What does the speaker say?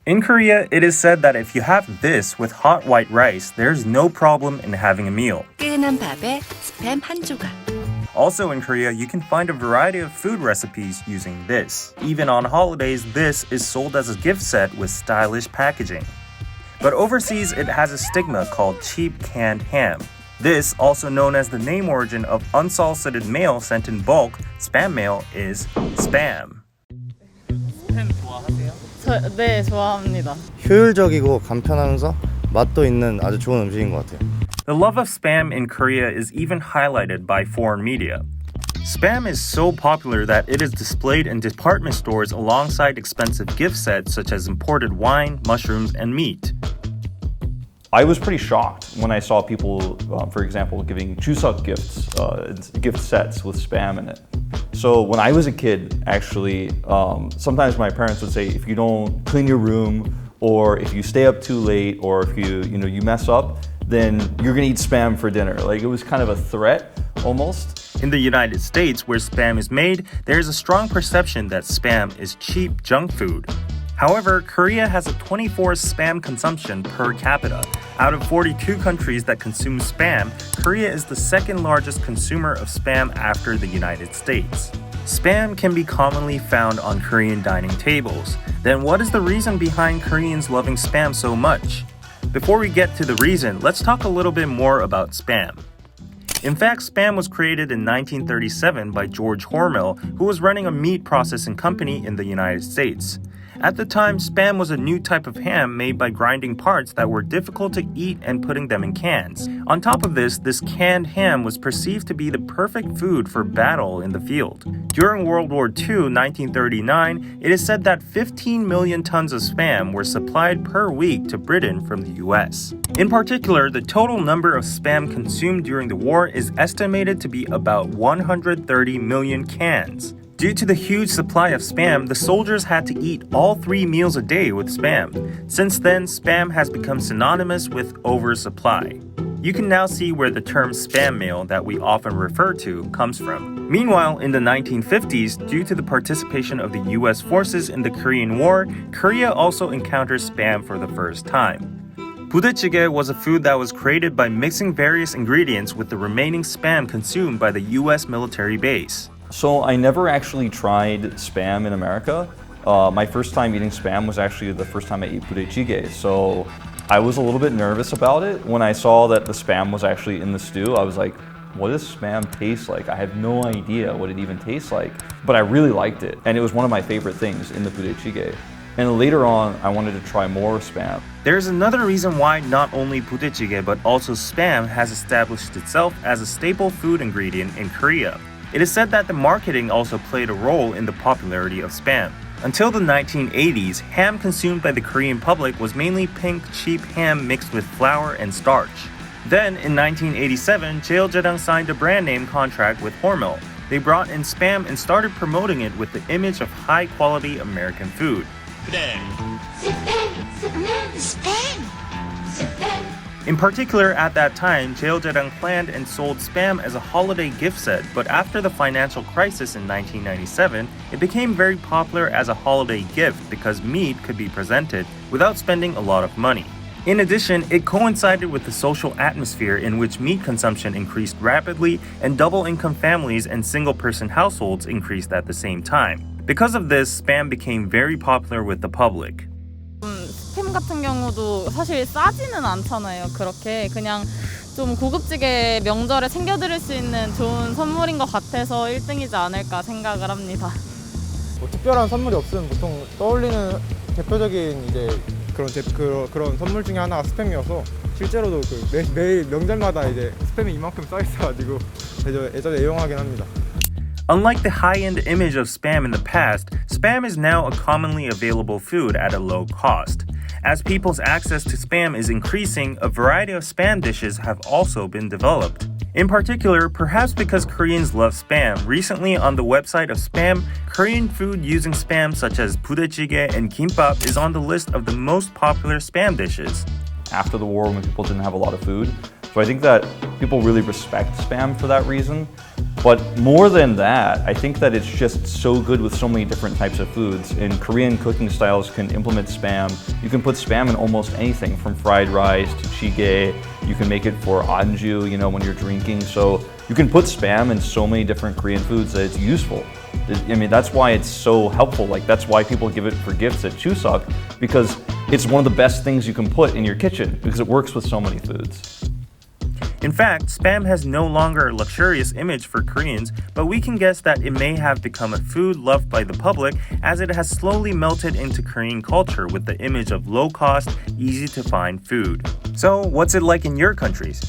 In Korea, it is said that if you have this with hot white rice, there's no problem in having a meal. 뜨끈한 밥에 스팸 한 조각. Also in Korea, you can find a variety of food recipes using this. Even on holidays, this is sold as a gift set with stylish packaging. But overseas, it has a stigma called cheap canned ham. This, also known as the name origin of unsolicited mail sent in bulk, spam mail, is spam. 스팸 좋아하세요? 네, 좋아합니다. 효율적이고 간편하면서 맛도 있는 아주 좋은 음식인 것 같아요. The love of spam in Korea is even highlighted by foreign media. Spam is so popular that it is displayed in department stores alongside expensive gift sets such as imported wine, mushrooms, and meat. I was pretty shocked when I saw people, for example, giving chuseok gifts, gift sets with spam in it. So when I was a kid, actually, sometimes my parents would say, if you don't clean your room, or if you stay up too late, or if you mess up, then you're gonna eat spam for dinner. Like, it was kind of a threat, almost. In the United States, where spam is made, there is a strong perception that spam is cheap junk food. However, Korea has a 24 spam consumption per capita. Out of 42 countries that consume spam, Korea is the second largest consumer of spam after the United States. Spam can be commonly found on Korean dining tables. Then what is the reason behind Koreans loving spam so much? Before we get to the reason, let's talk a little bit more about spam. In fact, spam was created in 1937 by George Hormel, who was running a meat processing company in the United States. At the time, spam was a new type of ham made by grinding parts that were difficult to eat and putting them in cans. On top of this canned ham was perceived to be the perfect food for battle in the field. During World War II, 1939, it is said that 15 million tons of spam were supplied per week to Britain from the US. In particular, the total number of spam consumed during the war is estimated to be about 130 million cans. Due to the huge supply of spam, the soldiers had to eat all 3 meals a day with spam. Since then, spam has become synonymous with oversupply. You can now see where the term spam mail that we often refer to comes from. Meanwhile, in the 1950s, due to the participation of the US forces in the Korean War, Korea also encountered spam for the first time. 부대찌개 was a food that was created by mixing various ingredients with the remaining spam consumed by the US military base. So I never actually tried spam in America. My first time eating spam was actually the first time I ate budae-jjigae. So I was a little bit nervous about it. When I saw that the spam was actually in the stew, I was like, what does spam taste like? I have no idea what it even tastes like. But I really liked it. And it was one of my favorite things in the budae-jjigae. And later on, I wanted to try more spam. There's another reason why not only budae-jjigae but also spam has established itself as a staple food ingredient in Korea. It is said that the marketing also played a role in the popularity of spam. Until the 1980s, ham consumed by the Korean public was mainly pink, cheap ham mixed with flour and starch. Then, in 1987, Jeoljedang signed a brand name contract with Hormel. They brought in spam and started promoting it with the image of high-quality American food. In particular, at that time, Jeoljedang planned and sold spam as a holiday gift set, but after the financial crisis in 1997, it became very popular as a holiday gift because meat could be presented without spending a lot of money. In addition, it coincided with the social atmosphere in which meat consumption increased rapidly and double-income families and single-person households increased at the same time. Because of this, spam became very popular with the public. 스팸 같은 경우도 사실 싸지는 않잖아요. 그렇게 그냥 좀 고급지게 명절에 챙겨드릴 수 있는 좋은 선물인 것 같아서 1등이지 않을까 생각을 합니다. 뭐 특별한 선물이 없으면 보통 떠올리는 대표적인 이제 그런 선물 중에 하나가 스팸이어서 실제로도 매일 명절마다 이제 스팸이 이만큼 써 있어가지고 예전에 애용하긴 합니다. Unlike the high-end image of spam in the past, spam is now a commonly available food at a low cost. As people's access to spam is increasing, a variety of spam dishes have also been developed. In particular, perhaps because Koreans love spam, recently on the website of Spam, Korean food using spam such as budae-jjigae and kimbap is on the list of the most popular spam dishes. After the war, when people didn't have a lot of food, So I think that people really respect Spam for that reason. But more than that, I think that it's just so good with so many different types of foods. And Korean cooking styles can implement Spam. You can put Spam in almost anything from fried rice to jjigae. You can make it for anju, you know, when you're drinking. So you can put Spam in so many different Korean foods that it's useful. I mean, that's why it's so helpful. Like, that's why people give it for gifts at Chuseok, because it's one of the best things you can put in your kitchen because it works with so many foods. In fact, Spam has no longer a luxurious image for Koreans, but we can guess that it may have become a food loved by the public as it has slowly melted into Korean culture with the image of low-cost, easy-to-find food. So, what's it like in your countries?